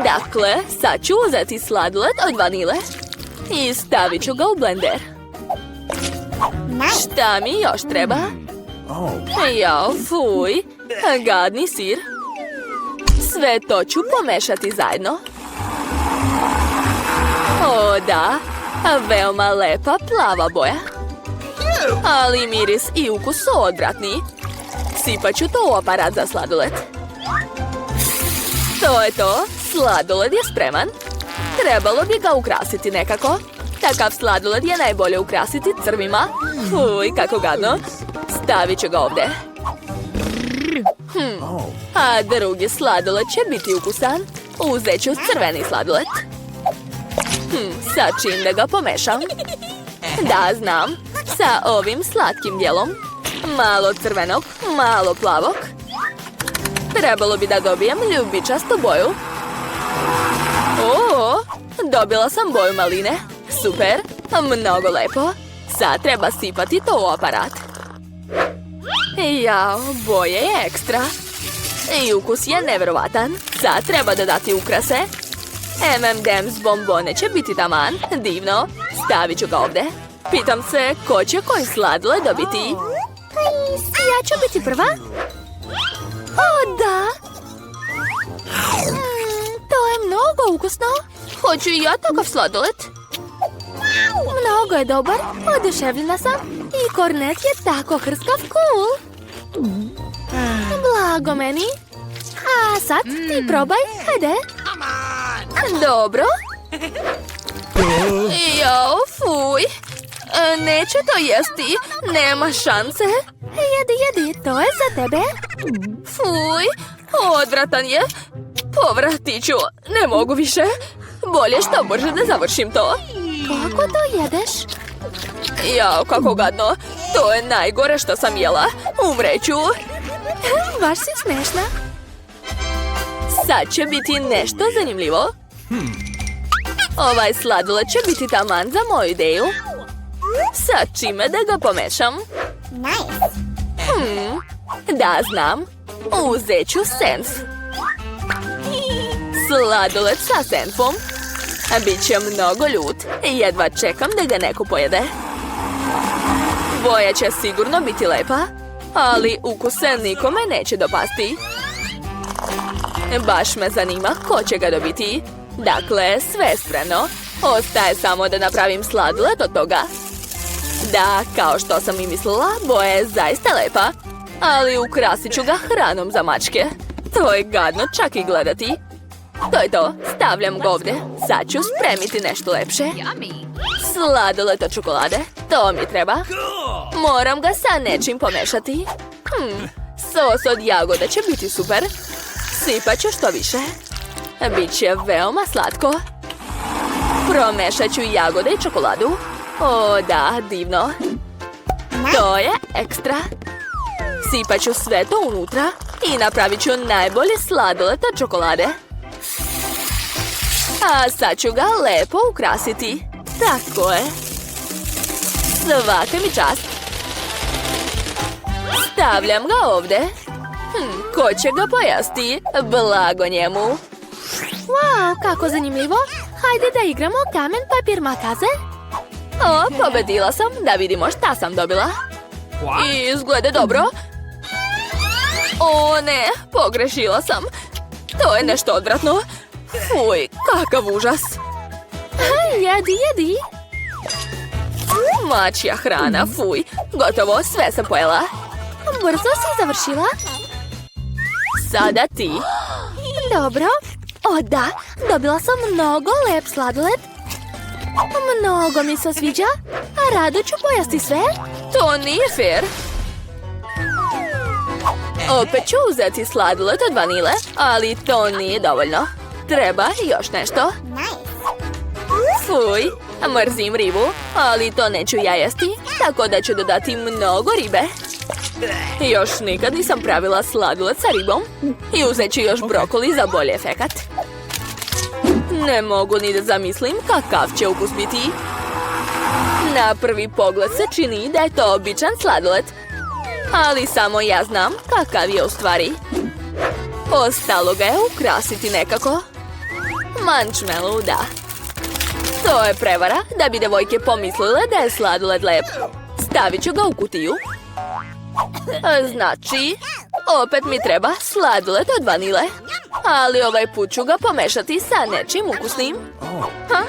Dakle, sad ću uzeti sladoled od vanile i stavit ću ga u blender. Šta mi još treba? Jao, fuj, gadni sir. Sve to ću pomešati zajedno. O da, veoma lepa plava boja. Ali miris i ukus su odvratni. Sipat ću to u aparat za sladoled. To je to, sladoled je spreman. Trebalo bi ga ukrasiti nekako. Takav sladoled je najbolje ukrasiti crvima. Fuj, kako gadno. Stavit ću ga ovdje. A drugi sladoled će biti ukusan. Uzet ću crveni sladoled. Sad čim da ga pomešam. Da, znam. Sa ovim slatkim dijelom. Malo crvenog, malo plavog. Trebalo bi da dobijem ljubičastu boju. O, dobila sam boju maline. Super, mnogo lepo. Sad treba sipati to u aparat. Jao, boje je ekstra. I ukus je nevjerovatan. Sad treba dodati ukrase. M&M's bombone će biti taman. Divno. Stavit ću ga ovdje. Pitam se, ko će koji sladoled dobiti? Ja ću biti prva. O, da. To je mnogo ukusno. Hoću i ja takav sladoled. Mnogo je dobar. Oduševljena sam. I kornet je tako hrskav cool. Blago meni. A sad ti probaj. Hajde. Dobro. Jao, fuj. Neću to jesti. Nema šanse. Jedi, to je za tebe. Fuj, odvratan je. Povratit ću. Ne mogu više. Bolje što brže da završim to. Kako to jedeš? Jao, kako gadno. To je najgore što sam jela. Umreću. Baš si smešna. Sad će biti nešto zanimljivo. Ovaj sladoled će biti taman za moju ideju. Sad čime da ga pomešam? Da, znam. Uzet ću senf. Sladoled sa senfom. Biće mnogo ljut. Jedva čekam da ga neko pojede. Boja će sigurno biti lepa, ali ukus se nikome neće dopasti. Baš me zanima ko će ga dobiti. Dakle, sve spremno. Ostaje samo da napravim sladoled od toga. Da, kao što sam i mislila, boja je zaista lepa. Ali ukrasit ću ga hranom za mačke. To je gadno čak i gledati. To je to, stavljam ga ovdje. Sad ću spremiti nešto lepše. Sladoled od čokolade, to mi treba. Moram ga sa nečim pomešati. Sos od jagode će biti super. Sipat ću što više. Biće veoma slatko. Promešat ću jagode i čokoladu. O da, divno. To je ekstra. Sipat ću sve to unutra i napravit ću najbolji sladoled od čokolade. A sad ću ga lepo ukrasiti. Tako je. Svaka mi čast. Stavljam ga ovdje. Ko će ga pojesti? Blago njemu. Wow, kako zanimljivo. Hajde da igramo kamen, papir, makaze. O, pobedila sam. Da vidimo šta sam dobila. Izgleda dobro. O ne, pogrešila sam. To je nešto odvratno. Fuj, kakav užas. Jedi. Mačja hrana, fuj. Gotovo, sve sam pojela. Brzo si završila. Sada ti. Dobro. O da, dobila sam mnogo lep sladoled. Mnogo mi se sviđa. A rado ću pojesti sve. To nije fair. Opet ću uzeti sladoled od vanile, ali to nije dovoljno. Treba još nešto. Fuj, mrzim ribu, ali to neću ja jesti, tako da ću dodati mnogo ribe. Još nikad nisam pravila sladoled sa ribom i uzet ću još brokoli za bolji efekat. Ne mogu ni da zamislim kakav će ukus biti. Na prvi pogled se čini da je to običan sladoled, ali samo ja znam kakav je u stvari. Ostalo ga je ukrasiti nekako. Marshmallow, da. To je prevara da bi devojke pomislile da je sladoled lep. Stavit ću ga u kutiju. Znači, opet mi treba sladoled od vanile. Ali ovaj put ću ga pomešati sa nečim ukusnim.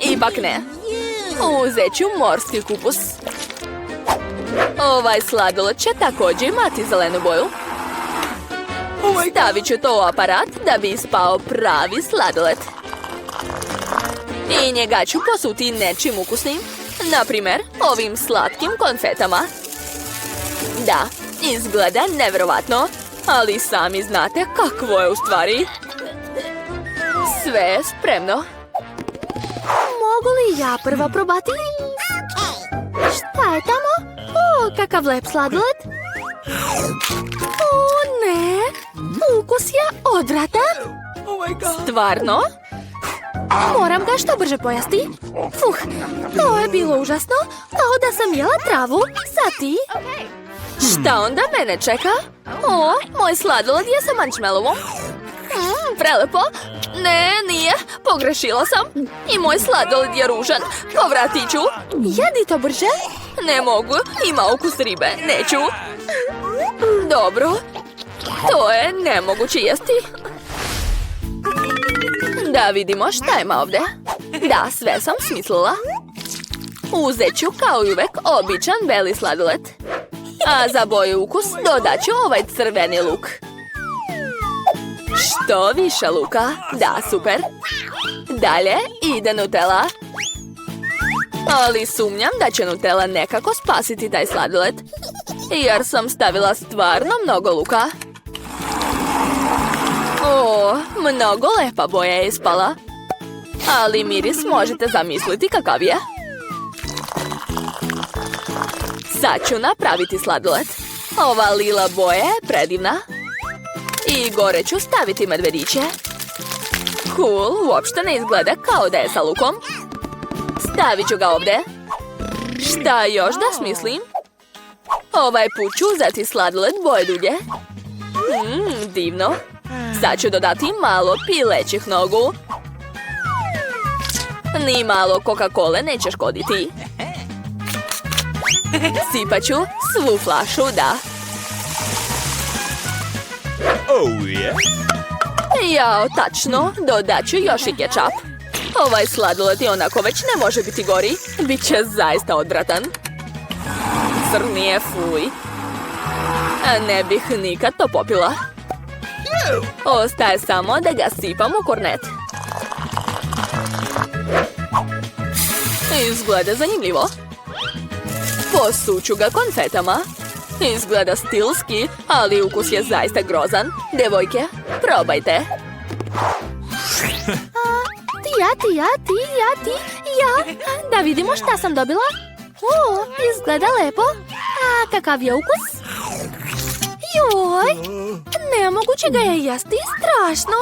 Ipak ne. Uzet ću morski kupus. Ovaj sladoled će također imati zelenu boju. Stavit ću to u aparat da bi ispao pravi sladoled. I njega ću posuti nečim ukusnim. Naprimjer, ovim slatkim konfetama. Da, izgleda nevjerovatno, ali sami znate kakvo je u stvari. Sve je spremno. Mogu li ja prva probati? Šta je tamo? O, kakav lep sladoled. O, ne. Ukus je odvratan. Stvarno? Moram ga što brže pojesti. To je bilo užasno, kao da sam jela travu. Sad ti? Šta onda mene čeka? O, moj sladoled je sa marshmallowom. Prelepo. Ne, nije. Pogrešila sam. I moj sladoled je ružan. Povratit ću. Jedi to brže. Ne mogu. Ima ukus ribe. Neću. Dobro. To je nemoguće jesti. Da vidimo šta ima ovdje. Da, sve sam smislila. Uzet ću kao i uvek običan beli sladoled. A za boju ukus dodat ću ovaj crveni luk. Što više luka. Da, super. Dalje ide Nutella. Ali sumnjam da će Nutella nekako spasiti taj sladoled. Jer sam stavila stvarno mnogo luka. O, mnogo lepa boja je ispala. Ali miris možete zamisliti kakav je. Sad ću napraviti sladoled. Ova lila boja je predivna. I gore ću staviti medvediće. Cool, uopšte ne izgleda kao da je sa lukom. Stavit ću ga ovdje. Šta još da smislim? Ovaj put ću uzeti sladoled boje dulje. Divno. Sad ću dodati malo pilećih nogu. Ni malo Coca-Cole neće škoditi. Sipat ću svu flašu, da. Jao, tačno, dodat ću još i kečap. Ovaj sladoled i onako već ne može biti gori. Biće zaista odvratan. Crni je, fuj. Ne bih nikad to popila. Ostaje samo da ga sipam u kornet. Izgleda zanimljivo. Posuću ga konfetama. Izgleda stilski, ali ukus je zaista grozan. Devojke, probajte. Ja. Da vidimo šta sam dobila. O, izgleda lepo. A kakav je ukus? Joj, nemoguće ga je jesti, strašno.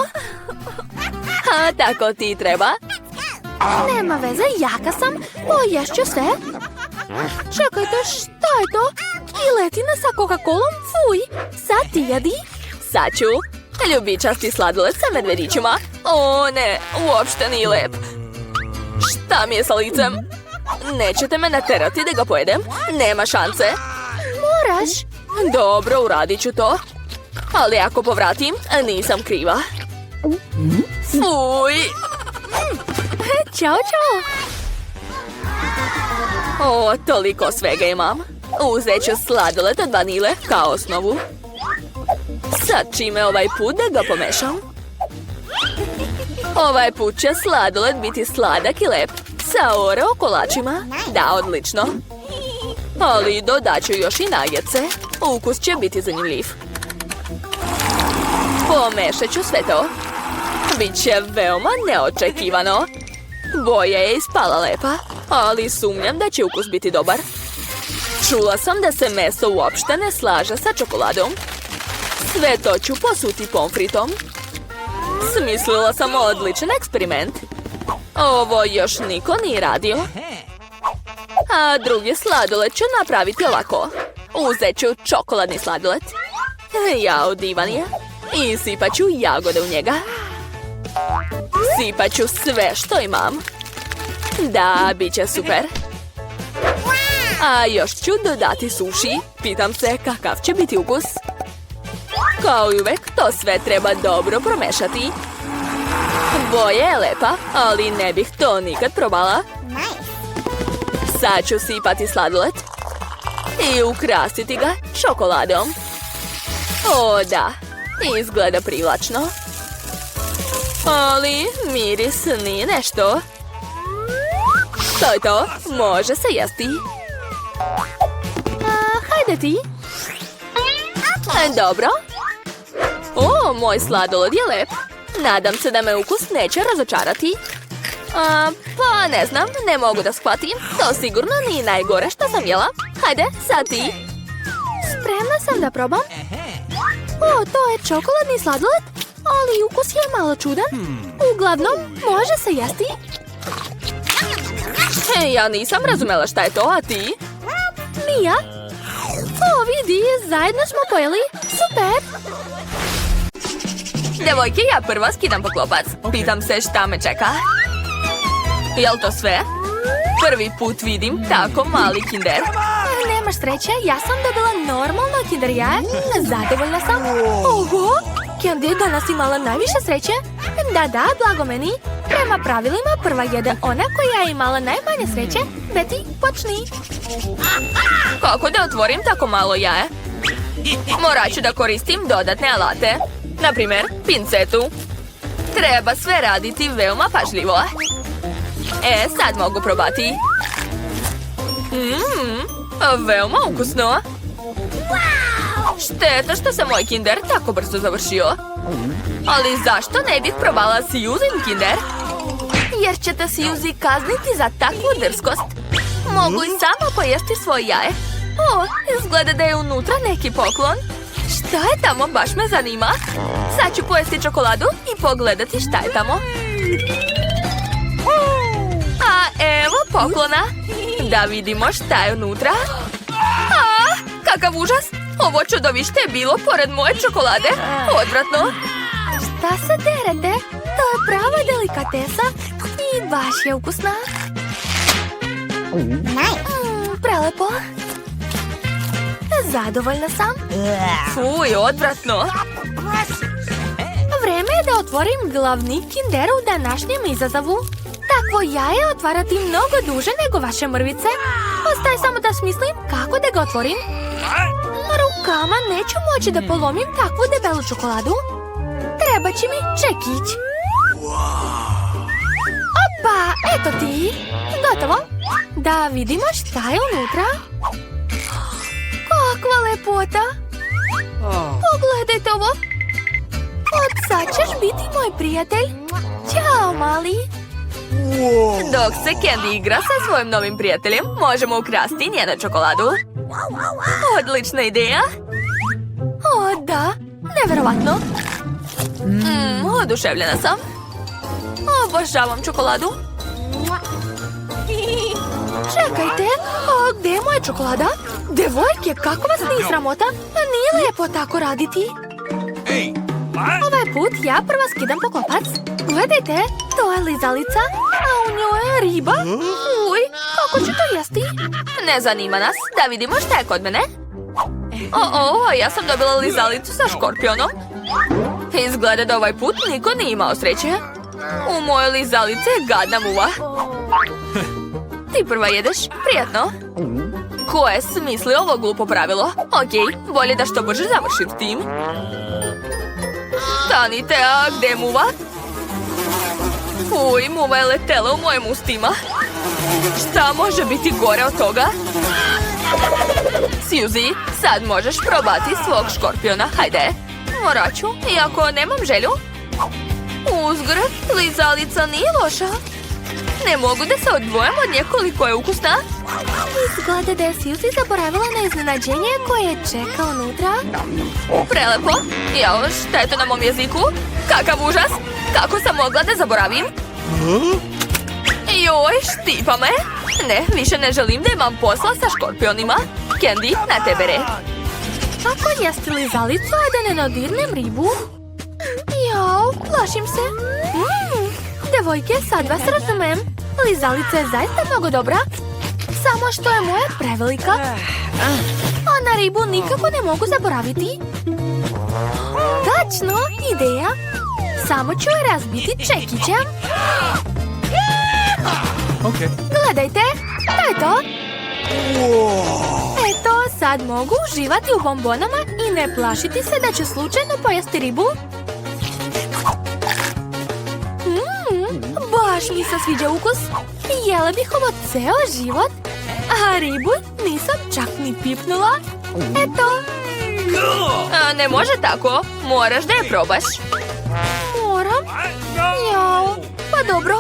A tako ti treba. Nema veze, jaka sam, poješću sve. Čekajte, šta je to? Giletina sa Coca-Colom, fuj. Sad ti jedi? Sad ću. Ljubičasti sladoled sa medvedićima. O ne, uopšte nije lep. Šta mi je sa licem? Nećete me naterati da ga pojedem? Nema šanse. Moraš. Dobro, uradit ću to. Ali ako povratim, nisam kriva. Fuj. Ćao. O, toliko svega imam. Uzet ću sladoled od vanile kao osnovu. Sad čime ovaj put da ga pomešam. Ovaj put će sladoled biti sladak i lep. Sa Oreo kolačima. Da, odlično. Ali dodat ću još i nagetce. Ukus će biti zanimljiv. Pomešat ću sve to. Biće veoma neočekivano. Boja je ispala lepa, ali sumnjam da će ukus biti dobar. Čula sam da se meso uopšte ne slaže sa čokoladom. Sve to ću posuti pomfritom. Smislila sam odličan eksperiment. Ovo još niko nije radio. A drugi sladoled ću napraviti ovako. Uzet ću čokoladni sladoled. Jao, divan je. I sipat ću jagode u njega. Sipat ću sve što imam. Da, bit će super. A još ću dodati suši. Pitam se kakav će biti ukus. Kao i uvek, to sve treba dobro promešati. Boja je lepa, ali ne bih to nikad probala. Sad ću sipati sladoled i ukrasiti ga čokoladom. O, da, izgleda privlačno. Ali miris nije nešto. To je to, može se jesti. Hajde ti. Dobro. O, moj sladoled je lep. Nadam se da me ukus neće razočarati. Pa ne znam, ne mogu da shvatim. To sigurno nije najgore što sam jela. Hajde, sad ti. Spremna sam da probam. O, to je čokoladni sladoled, ali ukus je malo čudan. Uglavnom, može se jesti. Ja nisam razumela šta je to, a ti? Mija? O, vidi, zajedno smo pojeli. Super! Devojke, ja prva skidam poklopac. Pitam se šta me čeka. Jel to sve? Prvi put vidim tako mali kinder. Nemaš sreće, ja sam dobila normalno kinder jaje. Zadovoljna sam. Oho, Candy danas imala najviše sreće. Da, blago meni. Prema pravilima prva jede ona koja je imala najmanje sreće. Betty, počni. Kako da otvorim tako malo jaje? Morat ću da koristim dodatne alate. Naprimjer, pincetu. Treba sve raditi veoma pažljivo. Sad mogu probati. Veoma ukusno. Šteta što se moj kinder tako brzo završio. Ali zašto ne bih probala Suzin kinder? Jer ćete Suzy kazniti za takvu drskost. Mogu i samo pojesti svoje jaje. O, izgleda da je unutra neki poklon. Šta je tamo, baš me zanima. Sad ću pojesti čokoladu i pogledati šta je tamo. A evo poklona. Da vidimo šta je unutra. Kakav užas. Ovo čudovište je bilo pored moje čokolade. Odvratno. Šta se derete? To je prava delikatesa. I baš je ukusna. Prelepo. Zadovoljna sam. Fuj, odvratno. Vreme je da otvorim glavni kinder u današnjem izazovu. Takvo jaje otvarati mnogo duže nego vaše mrvice. Ostaje samo da smislim kako da ga otvorim. Rukama neću moći da polomim takvu debelu čokoladu. Treba će mi čekić. Opa, eto ti. Gotovo. Da vidimo šta je unutra. Kakva lepota. Pogledajte ovo. Od sad ćeš biti moj prijatelj. Ćao, mali. Dok se Candy igra sa svojim novim prijateljem, možemo ukrasti njenu čokoladu. Odlična ideja. O, da. Neverovatno. Oduševljena sam. Obožavam čokoladu. Čekajte, a gdje je moja čokolada? Devojke, kako vas nije sramota? Nije lijepo tako raditi. Ovaj put ja prva skidam poklopac. Gledajte, to je lizalica, a u njoj je riba. Uj, kako ću to jesti? Ne zanima nas, da vidimo šta je kod mene. Ja sam dobila lizalicu sa škorpionom. Izgleda da ovaj put niko nije imao sreće. U mojoj lizalici je gadna muva. Ti prva jedeš, prijatno. Ko je smislio ovo glupo pravilo? Okej, bolje da što brže završim tim. Stanite, a gdje je muva? Uj, muva je letela u mojim ustima. Šta može biti gore od toga? Suzy, sad možeš probati svog škorpiona, hajde. Morat ću, iako nemam želju. Uzgred, lizalica nije loša. Ne mogu da se odvojam od nje koliko je ukusna. Izgleda da je Suzy zaboravila na iznenađenje koje je čeka unutra. Prelepo. Jao, šta je to na mom jeziku? Kakav užas. Kako sam mogla da zaboravim? Joj, štipa me. Ne, više ne želim da imam posla sa škorpionima. Candy, na tebe red. Kako jesti lizalicu, a da ne nadirnem ribu? Jao, plašim se. Devojke, sad vas razumem. Lizalica je zaista mnogo dobra. Samo što je moja prevelika. A na ribu nikako ne mogu zaboraviti. Tačno, ideja. Samo ću je razbiti čekićem. Gledajte, to je to. Eto, sad mogu uživati u bombonama i ne plašiti se da ću slučajno pojesti ribu. Baš mi se sviđa ukus. Jela bih ovo ceo život. A ribu nisam čak ni pipnula. Eto. Ne može tako. Moraš da je probaš. Moram? Jao, pa dobro.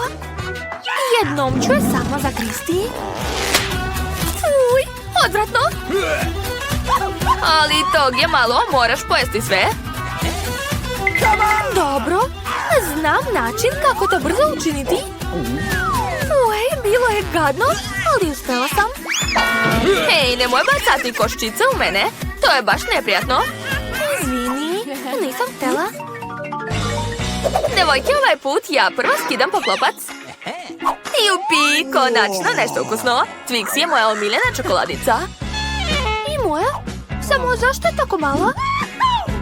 Jednom ću je samo zagristi. Uj, odvratno. Ali tog je malo, moraš pojesti sve. Dobro, znam način kako to brzo učiniti. Uj, bilo je gadno, ali uspela sam. Hej, nemoj bacati koščice u mene. To je baš neprijatno. Izvini, nisam htela. Devojke, ovaj put ja prvo skidam poklopac. Jupi, konačno nešto ukusno. Twix je moja omiljena čokoladica. I moja? Samo zašto je tako malo?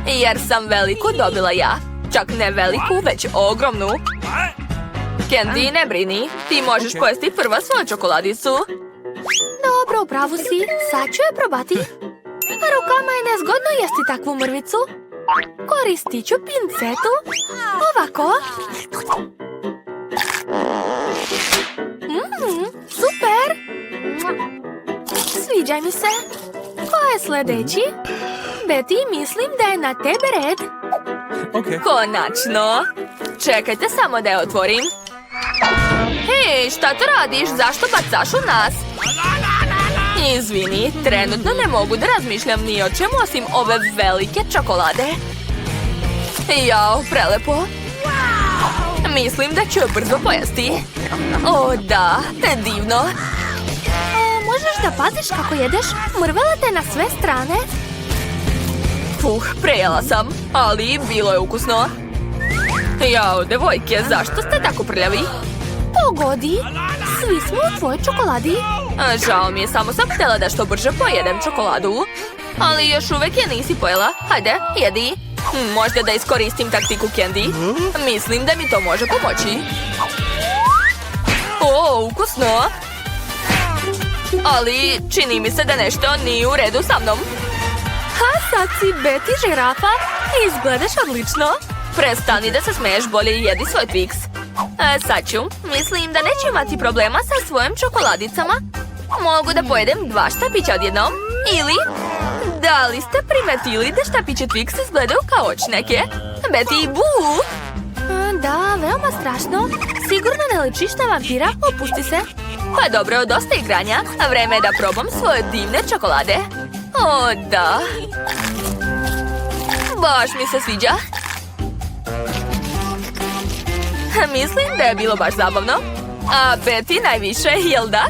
Jer sam veliku dobila ja. Čak ne veliku, već ogromnu. Candy, ne brini. Ti možeš pojesti prva svoju čokoladicu. Dobro, upravu si. Sad ću je probati. Rukama je nezgodno jesti takvu mrvicu. Koristit ću pincetu. Ovako. Super. Sviđa mi se. Ko je sljedeći? Betty, mislim da je na tebe red. Konačno. Čekajte samo da je otvorim. Hej, šta to radiš? Zašto bacaš u nas? Izvini, trenutno ne mogu da razmišljam ni o čemu osim ove velike čokolade. Jao, prelepo. Mislim da ću je brzo pojesti. O, da, divno. Možeš da paziš kako jedeš? Mrvela te na sve strane. Prejela sam, ali bilo je ukusno. Jao, devojke, zašto ste tako prljavi? Pogodi, svi smo u tvojoj čokoladi. Žao mi je, samo sam htjela da što brže pojedem čokoladu. Ali još uvijek je nisi pojela. Hajde, jedi. Možda da iskoristim taktiku Candy. Mislim da mi to može pomoći. O, ukusno. Ali čini mi se da nešto nije u redu sa mnom. Ha, sad si Betty žirafa. Izgledaš odlično. Prestani da se smeješ, bolje jedi svoj Twix. Sad ću. Mislim da neću imati problema sa svojim čokoladicama. Mogu da pojedem 2 štapića odjednom. Ili... Da li ste primetili da štapiće Twix izgledaju kao očneke? Betty, bu! Da, veoma strašno. Sigurno ne ličiš na vampira, opusti se. Pa dobro, dosta igranja. Vreme je da probam svoje divne čokolade. O, da. Baš mi se sviđa. Mislim da je bilo baš zabavno. A Betty najviše, jel da?